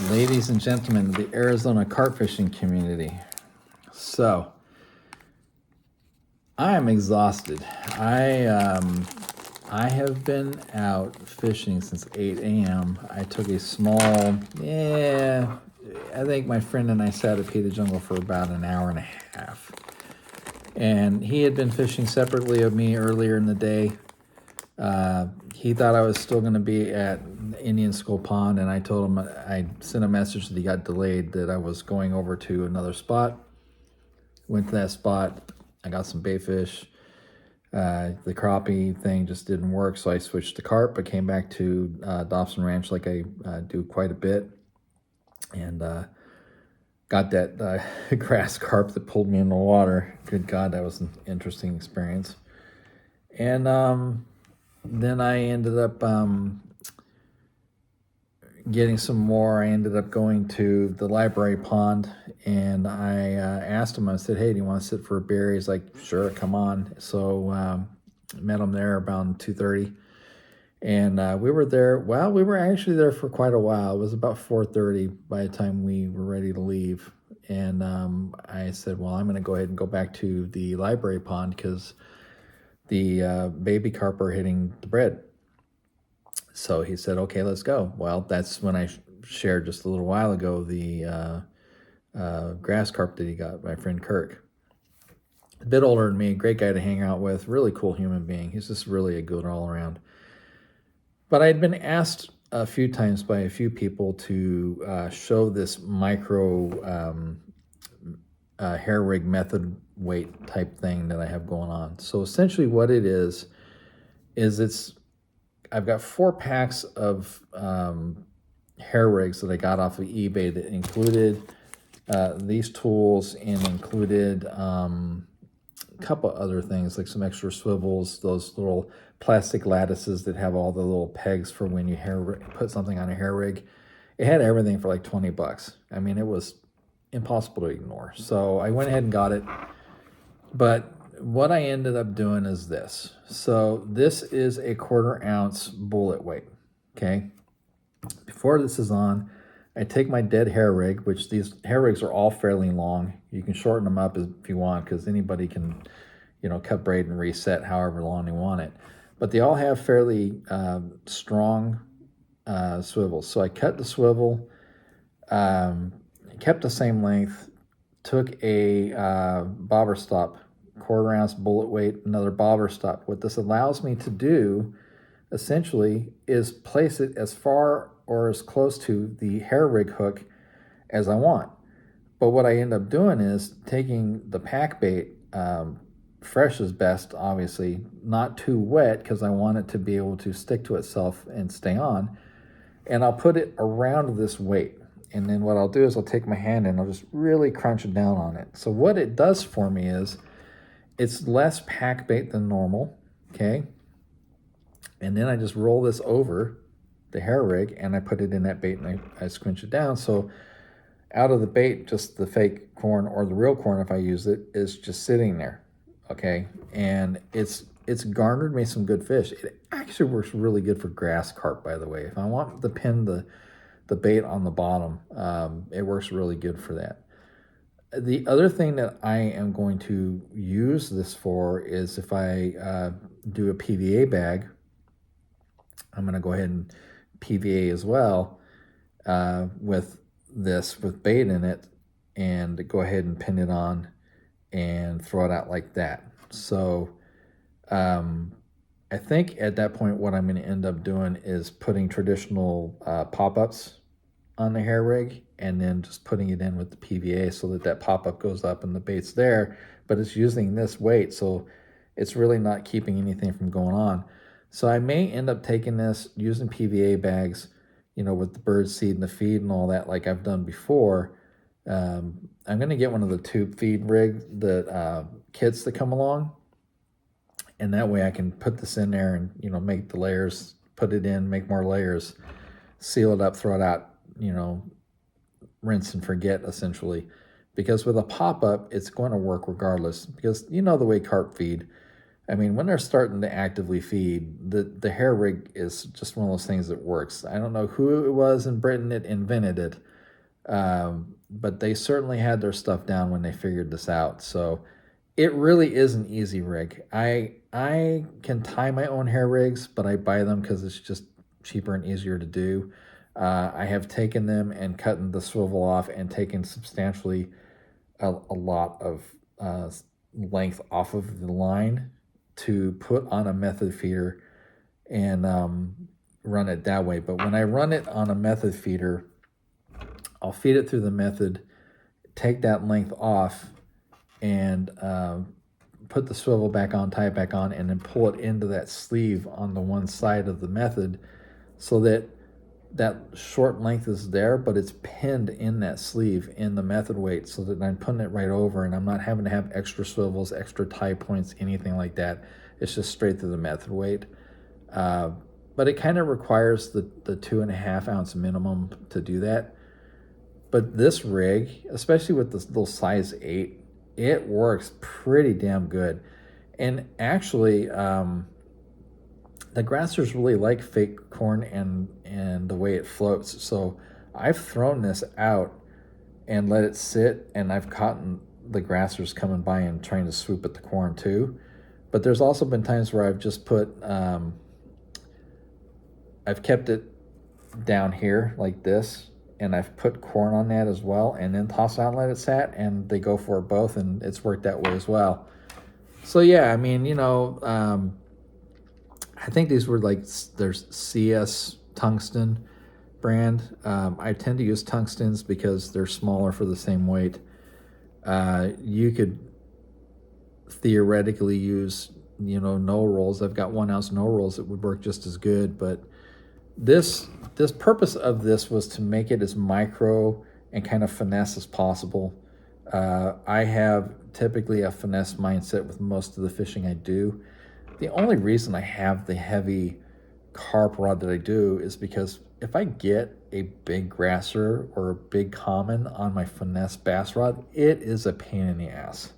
Ladies and gentlemen, the Arizona carp fishing community. So, I am exhausted. I have been out fishing since 8 a.m. I took a small, I think my friend and I sat at Peter Jungle for about an hour and a half. And he had been fishing separately of me earlier in the day. He thought I was still going to be at Indian School Pond, and I told him, I sent a message that he got delayed, that I was going over to another spot. Went to that spot. I got some bait fish. The crappie thing just didn't work, so I switched to carp. I came back to Dobson Ranch like I do quite a bit, and got that grass carp that pulled me in the water. Good God, that was an interesting experience. And then I ended up getting some more. I ended up going to the library pond, and I asked him, I said, hey, do you want to sit for a beer? He's like, sure, come on. So met him there about 2:30. And we were there. Well, we were actually there for quite a while. It was about 4:30 by the time we were ready to leave. And I said, well, I'm going to go ahead and go back to the library pond because the baby carp are hitting the bread. So he said, okay, let's go. Well, that's when I shared just a little while ago the grass carp that he got, my friend Kirk. A bit older than me, great guy to hang out with, really cool human being. He's just really a good all around. But I'd been asked a few times by a few people to show this micro hair rig method weight type thing that I have going on. So essentially what it is I've got 4 packs of hair rigs that I got off of eBay that included these tools and included a couple other things like some extra swivels, those little plastic lattices that have all the little pegs for when you put something on a hair rig. It had everything for like $20. I mean, it was impossible to ignore. So I went ahead and got it. But what I ended up doing is this. So this is a 1/4 ounce bullet weight, okay? Before this is on, I take my dead hair rig, which these hair rigs are all fairly long. You can shorten them up if you want, because anybody can, cut braid and reset however long they want it. But they all have fairly strong swivels. So I cut the swivel, kept the same length, took a bobber stop, 1/4 ounce bullet weight, another bobber stop. What this allows me to do essentially is place it as far or as close to the hair rig hook as I want. But what I end up doing is taking the pack bait, fresh is best, obviously, not too wet because I want it to be able to stick to itself and stay on. And I'll put it around this weight. And then what I'll do is I'll take my hand and I'll just really crunch it down on it. So what it does for me is it's less pack bait than normal, okay? And then I just roll this over the hair rig and I put it in that bait and I squinch it down. So out of the bait, just the fake corn or the real corn, if I use it, is just sitting there, okay? And it's garnered me some good fish. It actually works really good for grass carp, by the way. If I want to pin the bait on the bottom, it works really good for that. The other thing that I am going to use this for is if I do a PVA bag, I'm going to go ahead and PVA as well with bait in it, and go ahead and pin it on and throw it out like that. So I think at that point what I'm going to end up doing is putting traditional pop-ups on the hair rig and then just putting it in with the PVA so that pop-up goes up and the bait's there, but it's using this weight, so it's really not keeping anything from going on. So I may end up taking this, using PVA bags, with the bird seed and the feed and all that like I've done before. I'm going to get one of the tube feed kits that come along, and that way I can put this in there and, make the layers, put it in, make more layers, seal it up, throw it out, rinse and forget, essentially. Because with a pop-up, it's going to work regardless, because the way carp feed. I mean, when they're starting to actively feed, the hair rig is just one of those things that works. I don't know who it was in Britain that invented it, But they certainly had their stuff down when they figured this out. So it really is an easy rig. I can tie my own hair rigs, but I buy them because it's just cheaper and easier to do. I have taken them and cut the swivel off and taken substantially a lot of length off of the line to put on a method feeder and run it that way. But when I run it on a method feeder, I'll feed it through the method, take that length off, and put the swivel back on, tie it back on, and then pull it into that sleeve on the one side of the method so that that short length is there, but it's pinned in that sleeve in the method weight so that I'm putting it right over and I'm not having to have extra swivels, extra tie points, anything like that. It's just straight through the method weight. But it kind of requires the 2.5 ounce minimum to do that. But this rig, especially with this little size 8, it works pretty damn good. And actually, the grassers really like fake corn and the way it floats. So I've thrown this out and let it sit, and I've caught the grassers coming by and trying to swoop at the corn too. But there's also been times where I've just put, I've kept it down here like this, and I've put corn on that as well, and then toss it out and let it sit, and they go for it both, and it's worked that way as well. So yeah, I mean, I think these were like, there's CS tungsten brand. I tend to use tungstens because they're smaller for the same weight. You could theoretically use, no rolls. I've got 1 ounce no rolls that would work just as good, but this purpose of this was to make it as micro and kind of finesse as possible. I have typically a finesse mindset with most of the fishing I do. The only reason I have the heavy carp rod that I do is because if I get a big grasser or a big common on my finesse bass rod, it is a pain in the ass.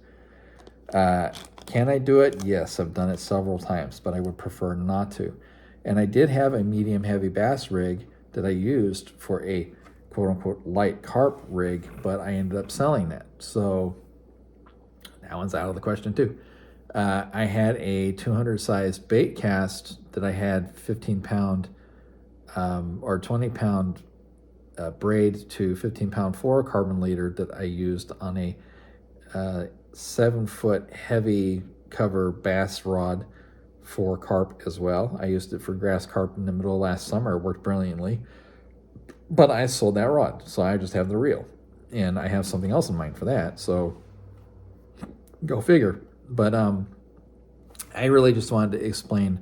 Can I do it? Yes, I've done it several times, but I would prefer not to. And I did have a medium heavy bass rig that I used for a quote unquote light carp rig, but I ended up selling that. So that one's out of the question too. I had a 200 size bait cast that I had 15-pound or 20-pound braid to 15-pound fluorocarbon leader that I used on a 7-foot heavy cover bass rod for carp as well. I used it for grass carp in the middle of last summer. It worked brilliantly. But I sold that rod, so I just have the reel. And I have something else in mind for that, so go figure. But I really just wanted to explain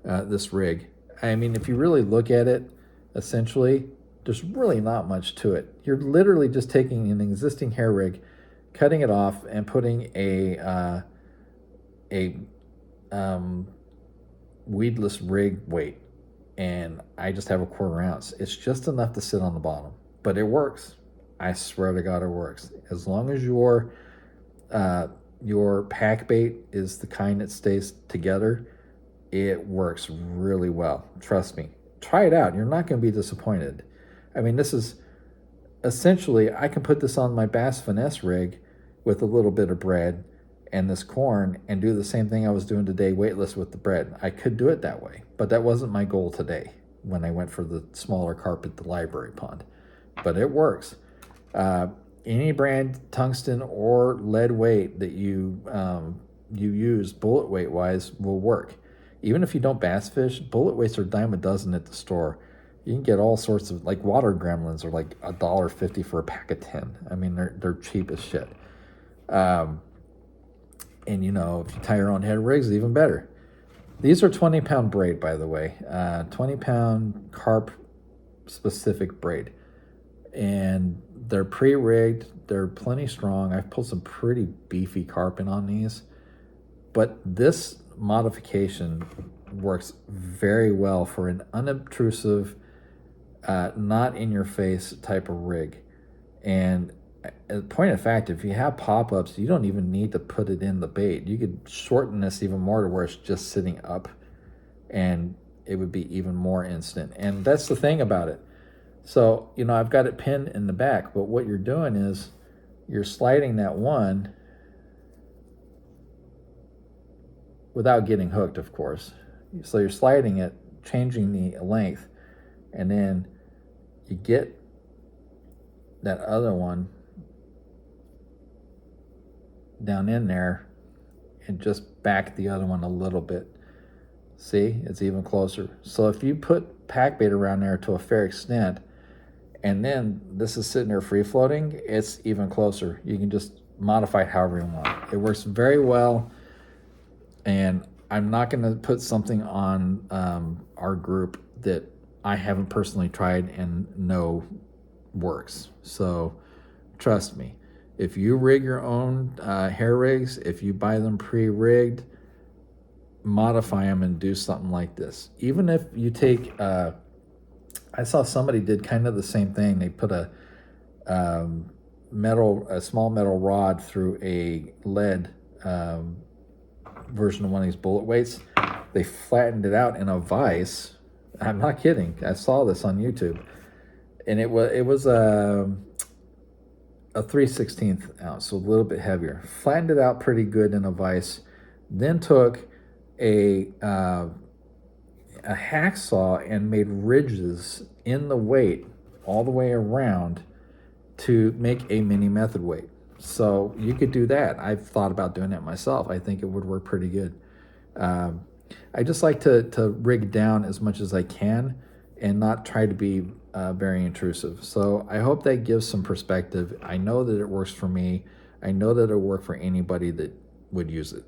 this rig. I mean, if you really look at it, essentially, there's really not much to it. You're literally just taking an existing hair rig, cutting it off, and putting a weedless rig weight. And I just have a 1/4 ounce. It's just enough to sit on the bottom, but it works. I swear to God, it works. As long as your pack bait is the kind that stays together, it works really well. Trust me. Try it out. You're not going to be disappointed. I mean, this is essentially, I can put this on my Bass Finesse rig with a little bit of bread and this corn and do the same thing I was doing today, weightless with the bread. I could do it that way, but that wasn't my goal today when I went for the smaller carp at the library pond. But it works. Any brand tungsten or lead weight that you use bullet weight wise will work. Even if you don't bass fish, bullet weights are a dime a dozen at the store. You can get all sorts of, like water gremlins are like $1.50 for a pack of 10. I mean, they're cheap as shit. And if you tie your own head rigs, even better. These are 20-pound braid, by the way. 20-pound carp specific braid. And they're pre-rigged. They're plenty strong. I've pulled some pretty beefy carp in on these. But this modification works very well for an unobtrusive, not in your face type of rig. And a point of fact, if you have pop-ups, you don't even need to put it in the bait. You could shorten this even more to where it's just sitting up, and it would be even more instant. And that's the thing about it. So, you know, I've got it pinned in the back, but what you're doing is you're sliding that one without getting hooked, of course. So you're sliding it, changing the length, and then you get that other one down in there and just back the other one a little bit. See, it's even closer. So if you put pack bait around there to a fair extent, and then this is sitting there free floating, it's even closer. You can just modify it however you want. It works very well, and I'm not going to put something on our group that I haven't personally tried and know works. So trust me, if you rig your own hair rigs, if you buy them pre-rigged, modify them and do something like this. Even if you take I saw somebody did kind of the same thing. They put a small metal rod through a lead version of one of these bullet weights. They flattened it out in a vise. I'm not kidding. I saw this on YouTube, and it was a 3/16 ounce, so a little bit heavier. Flattened it out pretty good in a vise. Then took a hacksaw and made ridges in the weight all the way around to make a mini method weight. So you could do that. I've thought about doing that myself. I think it would work pretty good. I just like to rig down as much as I can and not try to be very intrusive. So I hope that gives some perspective. I know that it works for me. I know that it'll work for anybody that would use it.